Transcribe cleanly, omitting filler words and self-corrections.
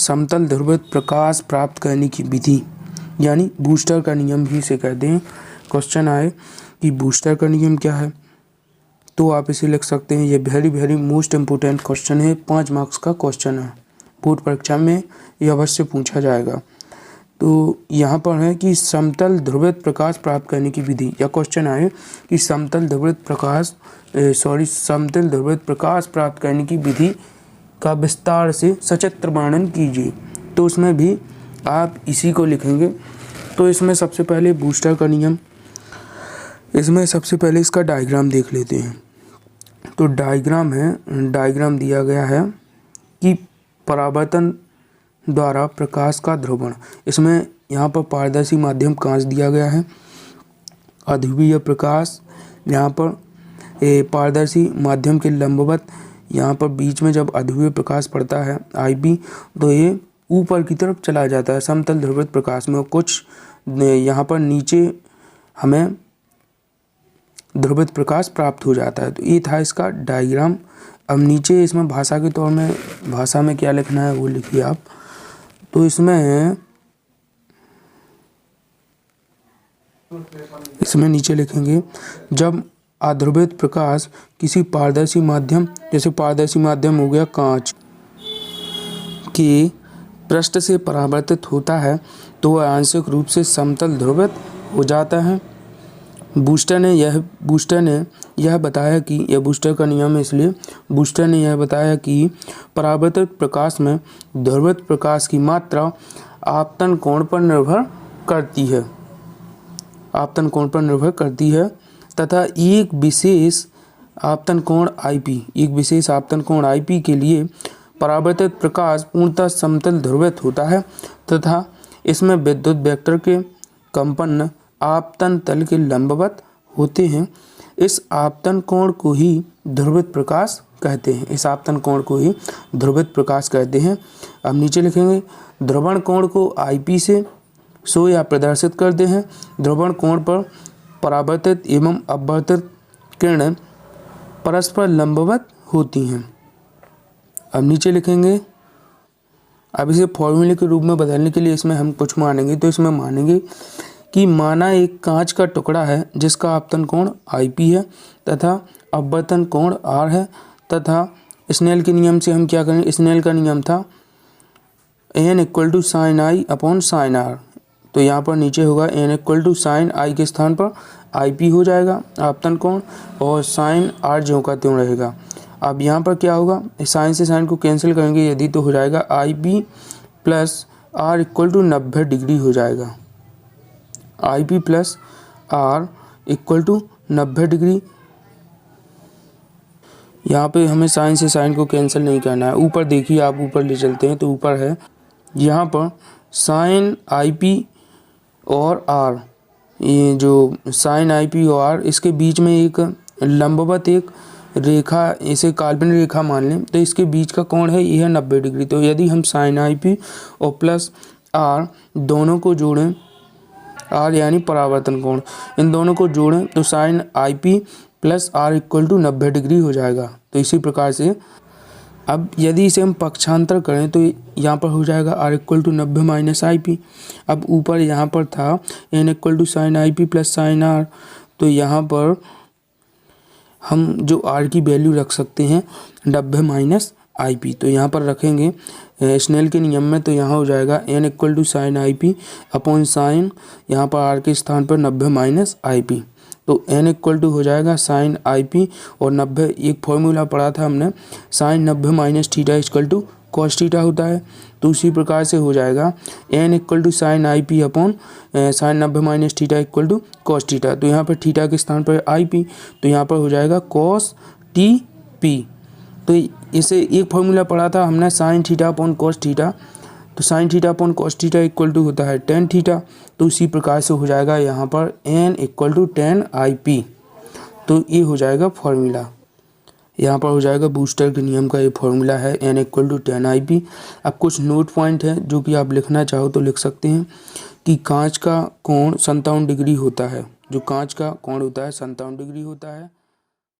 समतल ध्रुवित प्रकाश प्राप्त करने की विधि यानी बूस्टर का नियम भी इसे कहते हैं। क्वेश्चन आए कि बूस्टर का नियम क्या है, तो आप इसे लिख सकते हैं। ये वेरी मोस्ट इम्पोर्टेंट क्वेश्चन है, 5 मार्क्स का क्वेश्चन है, बोर्ड परीक्षा में ये अवश्य पूछा जाएगा। तो यहाँ पर है कि समतल ध्रुवित प्रकाश प्राप्त करने की विधि, या क्वेश्चन आए कि समतल ध्रुवित प्रकाश प्राप्त करने की विधि का विस्तार से सचित्र वर्णन कीजिए, तो उसमें भी आप इसी को लिखेंगे। तो इसमें सबसे पहले बूस्टर का नियम, इसमें सबसे पहले इसका डायग्राम देख लेते हैं। तो डायग्राम दिया गया है कि परावर्तन द्वारा प्रकाश का ध्रुवण, इसमें यहाँ पर पारदर्शी माध्यम कांच दिया गया है। अध्रुवीय प्रकाश यहाँ पर पारदर्शी माध्यम के लंबवत, यहाँ पर बीच में जब अध्रुवीय प्रकाश पड़ता है IB, तो ये ऊपर की तरफ चला जाता है समतल ध्रुवित प्रकाश में, कुछ यहाँ पर नीचे हमें ध्रुवित प्रकाश प्राप्त हो जाता है। तो ये था इसका डायग्राम। अब नीचे इसमें भाषा के तौर में, भाषा में क्या लिखना है वो लिखिए आप। तो इसमें नीचे लिखेंगे, जब अध्रुवित प्रकाश किसी पारदर्शी माध्यम, जैसे पारदर्शी माध्यम हो गया कांच, के पृष्ठ से परावर्तित होता है तो वह आंशिक रूप से समतल ध्रुवित हो जाता है। बूस्टर ने यह बताया कि यह बूस्टर का नियम है, इसलिए बूस्टर ने यह बताया कि परावर्तित प्रकाश में ध्रुवित प्रकाश की मात्रा आपतन कोण पर निर्भर करती है, तथा एक विशेष आपतन कोण IP के लिए परावर्तित प्रकाश पूर्णतः समतल ध्रुवित होता है, तथा इसमें विद्युत वेक्टर के कंपन आपतन तल के लंबवत होते हैं। इस आपतन कोण को ही ध्रुवित प्रकाश कहते हैं। अब नीचे लिखेंगे, ध्रुवण कोण को IP से शो या प्रदर्शित करते हैं। ध्रुवण कोण पर परावर्तित एवं अपवर्तित किरणें परस्पर लंबवत होती हैं। अब नीचे लिखेंगे, अब इसे फॉर्मूले के रूप में बदलने के लिए इसमें हम कुछ मानेंगे। तो इसमें मानेंगे कि माना एक कांच का टुकड़ा है जिसका आपतन कोण IP है तथा अपवर्तन कोण R है, तथा स्नेल के नियम से हम क्या करेंगे, स्नेल का नियम था n = sin I upon sin R। तो यहाँ पर नीचे होगा n = sin I के स्थान पर IP हो जाएगा आपतन कोण, और sin R ज्यों का त्यों रहेगा। अब यहाँ पर क्या होगा, साइन से साइन को कैंसिल करेंगे यदि, तो हो जाएगा IP + R = 90 डिग्री हो जाएगा। IP + R = 90 degree. यहाँ पे हमें साइन से साइन को कैंसिल नहीं करना है। ऊपर देखिए, आप ऊपर ले चलते हैं तो ऊपर है, यहाँ पर साइन IP और R, ये जो साइन IP और R, इसके बीच में एक लंबवत एक रेखा, इसे काल्पनिक रेखा मान लें, तो इसके बीच का कोण है यह है 90 डिग्री। तो यदि हम साइन IP और प्लस R दोनों को जोड़ें, R यानी परावर्तन कोण, इन दोनों को जोड़ें तो साइन IP + R = 90 डिग्री हो जाएगा। तो इसी प्रकार से अब यदि इसे हम पक्षांतर करें तो यहाँ पर हो जाएगा R = 90 - IP। अब ऊपर यहाँ पर था n = sin IP + sin R, तो यहाँ पर हम जो R की वैल्यू रख सकते हैं 90 - IP। तो यहाँ पर रखेंगे स्नेल के नियम में, तो यहाँ हो जाएगा n = sin IP upon sine, यहाँ पर R के स्थान पर 90 - IP। तो n = हो जाएगा sin IP और 90, एक फॉर्मूला पढ़ा था हमने, sin 90 - θ = cos θ होता है। तो उसी प्रकार से हो जाएगा n = sin IP upon sin 90 - θ = cos θ। तो यहाँ पर थीटा के स्थान पर IP, तो यहाँ पर हो जाएगा cos TP। तो इसे एक फॉर्मूला पढ़ा था हमने sin θ अपॉन cos θ, तो sin θ अपॉन cos θ = होता है tan θ। तो उसी प्रकार से हो जाएगा यहाँ पर n = tan IP। तो ये हो जाएगा फॉर्मूला, यहाँ पर हो जाएगा बूस्टर के नियम का ये फॉर्मूला है n = tan IP। अब कुछ नोट पॉइंट है जो कि आप लिखना चाहो तो लिख सकते हैं कि कांच का कोण 57 डिग्री होता है, जो कांच का कोण होता है 57 डिग्री होता है।